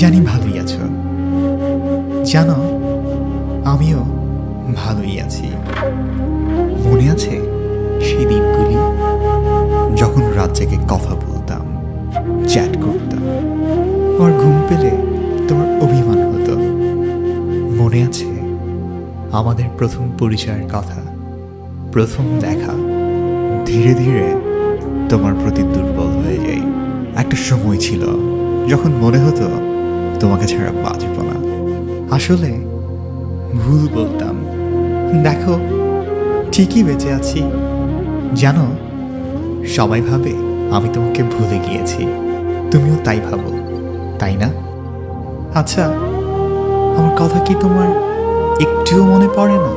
জানি ভালোই আছো। জানো, আমিও ভালোই আছি। মনে আছে সেই দিনগুলি যখন রাত জেগে কথা বলতাম, চ্যাট করতাম, আমার ঘুম পেলে তোমার অভিমান হতো। মনে আছে আমাদের প্রথম পরিচয়ের কথা, প্রথম দেখা। ধীরে ধীরে তোমার প্রতি দুর্বল হয়ে যাই। একটা সময় ছিল যখন মনে হতো তোমাকে ছাড়া বাঁচব না। আসলে ভুল বলতাম। দেখো, ঠিকই বেঁচে আছি। জানো, সবাই ভাবে আমি তোমাকে ভুলে গিয়েছি, তুমিও তাই ভাবো, তাই না? আচ্ছা, আমার কথা কি তোমার একটুও মনে পড়ে না?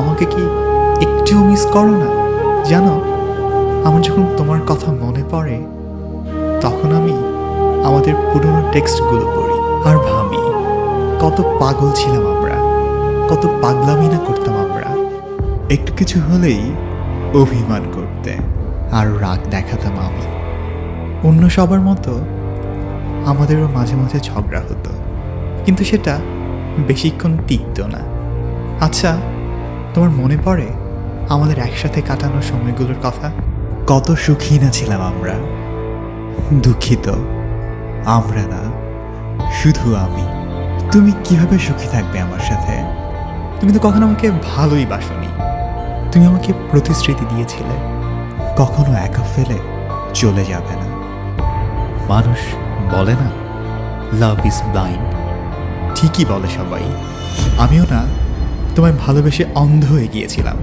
আমাকে কি একটুও মিস করো না? জানো, আমার যখন তোমার কথা মনে পড়ে তখন আমি আমাদের পুরনো টেক্সটগুলো পড়ি আর ভাবি কত পাগল ছিলাম আমরা, কত পাগলামি না করতাম আমরা। একটু কিছু হলেই অভিমান করতে আর রাগ দেখাতাম আমি। অন্য সবার মতো আমাদেরও মাঝে মাঝে ঝগড়া হতো, কিন্তু সেটা বেশিক্ষণ টিকত না। আচ্ছা, তোমার মনে পড়ে আমাদের একসাথে কাটানো সময়গুলোর কথা? কত সুখী না ছিলাম আমরা। দুঃখিত, আমরা না, শুধু আমি। তুমি কিভাবে সুখী থাকবে আমার সাথে? তুমি তো কখনো আমাকে ভালোই বাসনি। তুমি আমাকে প্রতিশ্রুতি দিয়েছিলে কখনো একা ফেলে চলে যাবে না। মানুষ বলে না, লাভ ইজ ব্লাইন্ড। ঠিকই বলে সবাই। আমিও না তোমায় ভালোবেসে অন্ধ হয়ে গিয়েছিলাম,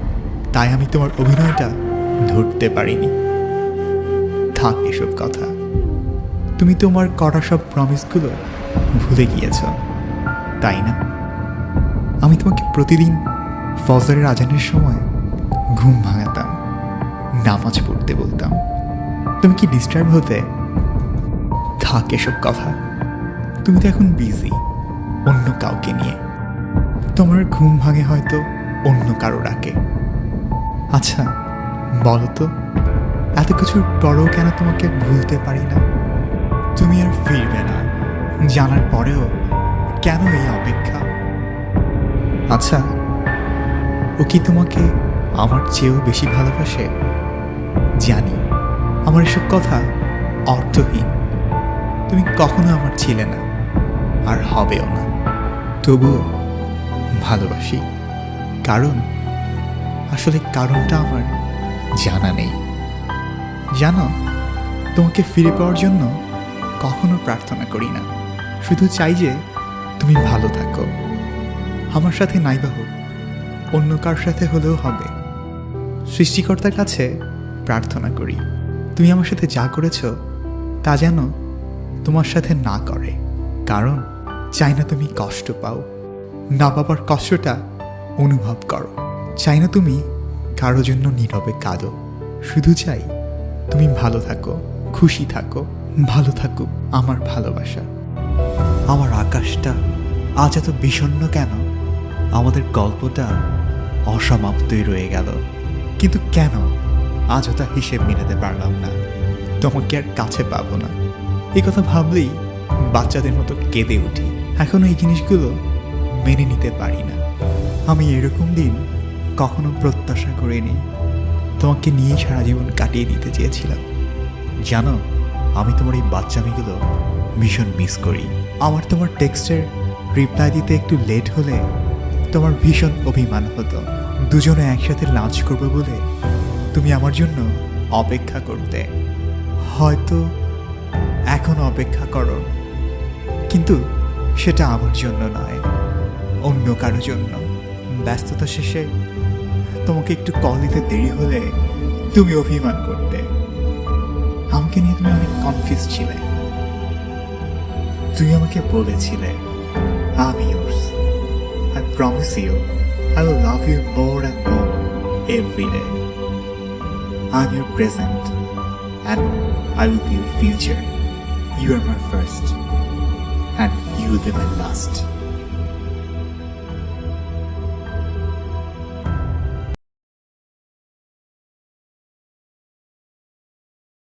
তাই আমি তোমার অভিনয়টা ধরতে পারিনি। থাক এসব কথা। তুমি তোমার করা সব প্রমিসগুলো ভুলে গিয়েছ, তাই না? আমি তোমাকে প্রতিদিন ফজরের আজানের সময় ঘুম ভাঙাতাম, নামাজ পড়তে বলতাম। তুমি কি ডিস্টার্ব হতে? থাক এসব কথা। তুমি তো এখন বিজি অন্য কাউকে নিয়ে। তোমার ঘুম ভাঙে হয়তো অন্য কারো ডাকে। আচ্ছা বলো তো, এত কিছুর পরেও কেন তোমাকে ভুলতে পারি না? তুমি আর ফিরবে না জানার পরেও কেন এই অপেক্ষা? আচ্ছা, ও কি তোমাকে আমার চেয়েও বেশি ভালোবাসে? জানি আমার এসব কথা অর্থহীন। তুমি কখনো আমার ছিলে না, আর হবেও না। তবুও ভালোবাসি। কারণ আসলে কারণটা আমার জানা নেই। জানো, তোমাকে ফিরে পাওয়ার জন্য কখনো প্রার্থনা করি না, শুধু চাই যে তুমি ভালো থাকো। আমার সাথে নাইবা হোক, অন্য কার সাথে হলেও হবে। সৃষ্টিকর্তার কাছে প্রার্থনা করি তুমি আমার সাথে যা করেছ তা যেন তোমার সাথে না করে। কারণ চাই না তুমি কষ্ট পাও, না পাবার কষ্টটা অনুভব করো। চাই না তুমি কারো জন্য নীরবে কাঁদো। শুধু চাই তুমি ভালো থাকো, খুশি থাকো, ভালো থাকুক আমার ভালোবাসা। আমার আকাশটা আজ এত বিষণ্ণ কেন? আমাদের গল্পটা অসমাপ্তই রয়ে গেল, কিন্তু কেন আজও তা হিসেব মেলাতে পারলাম না। তোমাকে আর কাছে পাবো না, এই কথা ভাবলেই বাচ্চাদের মতো কেঁদে উঠি। এখনো এই জিনিসগুলো মেনে নিতে পারি না। আমি এরকম দিন কখনো প্রত্যাশা করিনি। তোমাকে নিয়ে সারা জীবন কাটিয়ে দিতে চেয়েছিলাম। জানো, আমি তোমার এই বাচ্চামিগুলো ভীষণ মিস করি। আমার তোমার টেক্সটের রিপ্লাই দিতে একটু লেট হলে তোমার ভীষণ অভিমান হতো। দুজনে একসাথে লাঞ্চ করবে বলে তুমি আমার জন্য অপেক্ষা করতে। হয়তো এখন অপেক্ষা করো, কিন্তু সেটা আমার জন্য নয়, অন্য কারো জন্য। ব্যস্ততা শেষে তোমাকে একটু কল দিতে দেরি হলে তুমি অভিমান করতে। আমাকে নিয়ে তুমি অনেক কনফিউজ ছিলে। তুমি আমাকে বলেছিলে, আমি yours. I promise you I will love you more and more every day. I'm your present and I will be your future. You are my first and you will be my last.